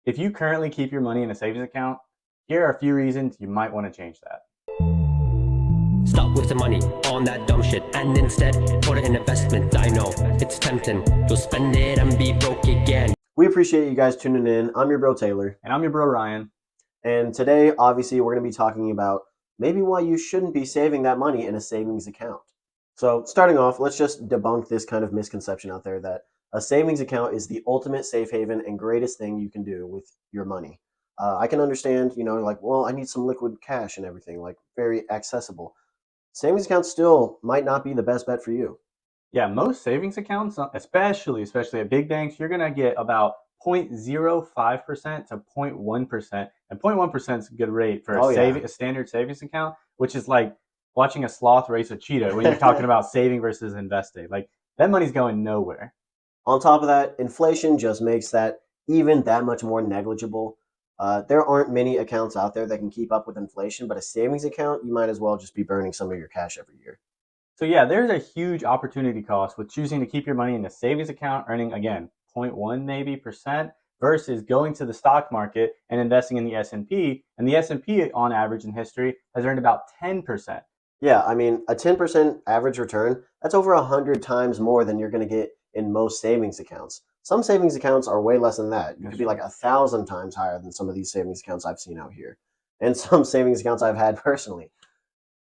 If you currently keep your money in a savings account, here are a few reasons you might want to change that. Stop wasting money on that dumb shit and instead put it in investment. I know it's tempting. You'll spend it and be broke again. We appreciate you guys tuning in. I'm your bro Taylor. And I'm your bro Ryan. And today, obviously, we're going to be talking about maybe why you shouldn't be saving that money in a savings account. So starting off, let's just debunk this kind of misconception out there that a savings account is the ultimate safe haven and greatest thing you can do with your money. I can understand, like, well, I need some liquid cash and everything, like very accessible. Savings accounts still might not be the best bet for you. Yeah, most savings accounts, especially at big banks, you're going to get about 0.05% to 0.1%. And 0.1% is a good rate for a standard savings account, which is like watching a sloth race a cheetah when you're talking about saving versus investing. Like, that money's going nowhere. On top of that, inflation just makes that even that much more negligible. There aren't many accounts out there that can keep up with inflation, but a savings account, you might as well just be burning some of your cash every year. So yeah, there's a huge opportunity cost with choosing to keep your money in a savings account, earning, again, 0.1 maybe percent, versus going to the stock market and investing in the S&P. And the S&P, on average in history, has earned about 10%. Yeah, I mean, a 10% average return, that's over 100 times more than you're going to get in most savings accounts. Some savings accounts are way less than that. You could be like 1,000 times higher than some of these savings accounts I've seen out here, and some savings accounts I've had personally.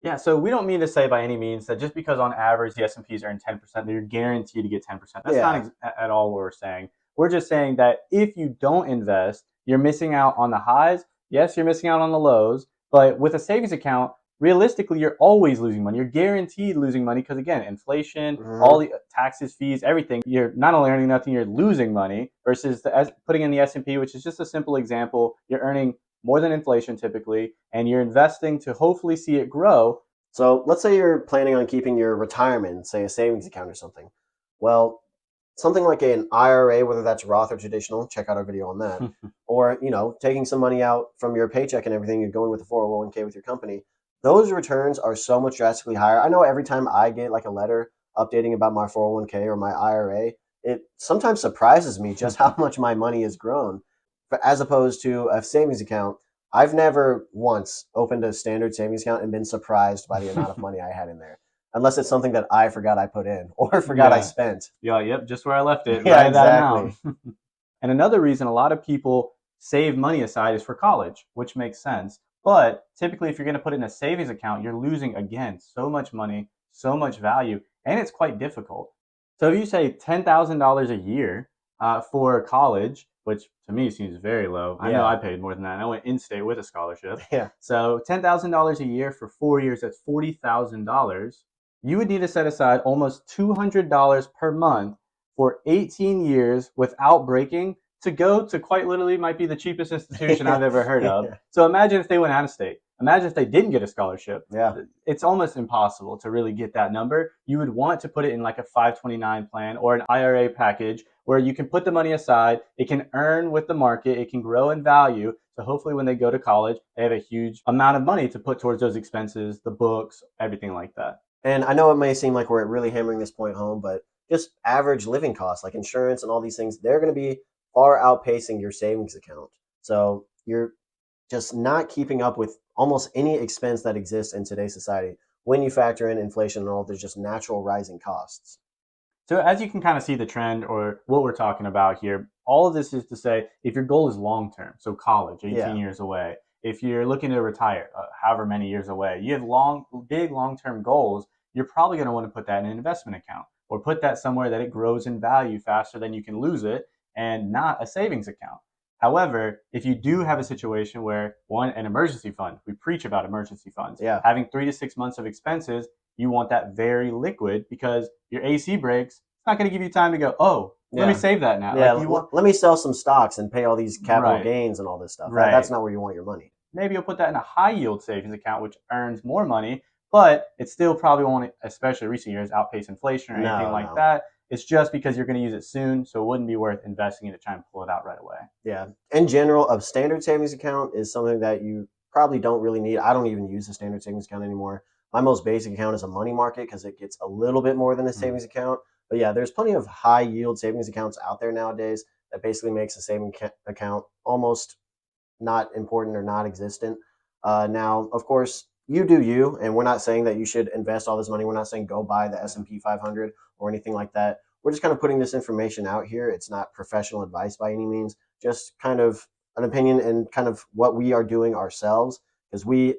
Yeah, so we don't mean to say by any means that just because on average the S&Ps earn 10%, that you're guaranteed to get 10%. That's not at all what we're saying. We're just saying that if you don't invest, you're missing out on the highs. Yes, you're missing out on the lows, but with a savings account, realistically, you're always losing money. You're guaranteed losing money because, again, inflation, all the taxes, fees, everything. You're not only earning nothing, you're losing money versus putting in the S&P, which is just a simple example. You're earning more than inflation typically, and you're investing to hopefully see it grow. So let's say you're planning on keeping your retirement, say a savings account or something. Well, something like an IRA, whether that's Roth or traditional, check out our video on that. Or, taking some money out from your paycheck and everything, you're going with a 401k with your company. Those returns are so much drastically higher. I know every time I get like a letter updating about my 401k or my IRA, it sometimes surprises me just how much my money has grown. But as opposed to a savings account, I've never once opened a standard savings account and been surprised by the amount of money I had in there. Unless it's something that I forgot I put in or forgot I spent. Yeah, yep, just where I left it. Yeah, right, exactly. That amount. And another reason a lot of people save money aside is for college, which makes sense. But typically, if you're going to put it in a savings account, you're losing, again, so much money, so much value, and it's quite difficult. So if you say $10,000 a year for college, which to me seems very low. I know I paid more than that. I went in-state with a scholarship. Yeah. So $10,000 a year for 4 years, that's $40,000. You would need to set aside almost $200 per month for 18 years without breaking to go to, quite literally, might be the cheapest institution I've ever heard of. So imagine if they went out of state. Imagine if they didn't get a scholarship. Yeah. It's almost impossible to really get that number. You would want to put it in like a 529 plan or an IRA package where you can put the money aside. It can earn with the market. It can grow in value. So hopefully when they go to college, they have a huge amount of money to put towards those expenses, the books, everything like that. And I know it may seem like we're really hammering this point home, but just average living costs like insurance and all these things, they're going to be far outpacing your savings account. So you're just not keeping up with almost any expense that exists in today's society when you factor in inflation and all there's just natural rising costs. So as you can kind of see the trend or what we're talking about here, all of this is to say if your goal is long term, so college, 18 years away, if you're looking to retire, however many years away, you have big long-term goals, you're probably going to want to put that in an investment account or put that somewhere that it grows in value faster than you can lose it and not a savings account. However, if you do have a situation where, one, an emergency fund, we preach about emergency funds, having 3 to 6 months of expenses, you want that very liquid because your AC breaks. It's not going to give you time to go, let me save that now. Yeah, let me sell some stocks and pay all these capital gains and all this stuff. Right. That's not where you want your money. Maybe you'll put that in a high yield savings account, which earns more money, but it still probably won't, especially recent years, outpace inflation or anything like that. It's just because you're going to use it soon, so it wouldn't be worth investing in to try and pull it out right away. Yeah. In general, a standard savings account is something that you probably don't really need. I don't even use a standard savings account anymore. My most basic account is a money market because it gets a little bit more than a savings account. But yeah, there's plenty of high yield savings accounts out there nowadays that basically makes a saving account almost not important or not existent. Now, of course, you do you, and we're not saying that you should invest all this money. We're not saying go buy the S&P 500 or anything like that. We're just kind of putting this information out here. It's not professional advice by any means, just kind of an opinion and kind of what we are doing ourselves, because we,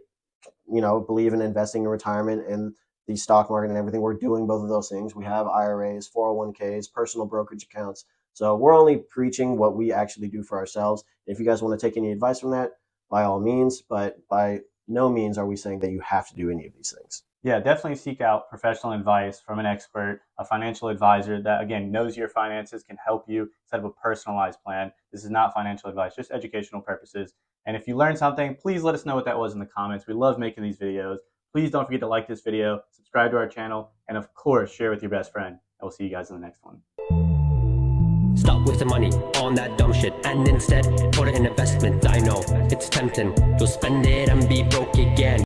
believe in investing in retirement and the stock market and everything. We're doing both of those things. We have IRAs, 401ks, personal brokerage accounts. So we're only preaching what we actually do for ourselves. If you guys want to take any advice from that, by all means, but by no means are we saying that you have to do any of these things. Yeah, definitely seek out professional advice from an expert, a financial advisor that, again, knows your finances, can help you set up a personalized plan. This is not financial advice, just educational purposes. And if you learned something, please let us know what that was in the comments. We love making these videos. Please don't forget to like this video, subscribe to our channel, and of course, share with your best friend. And we'll see you guys in the next one. Stop wasting money on that dumb shit and instead put it in investment. I know it's tempting. You'll spend it and be broke again.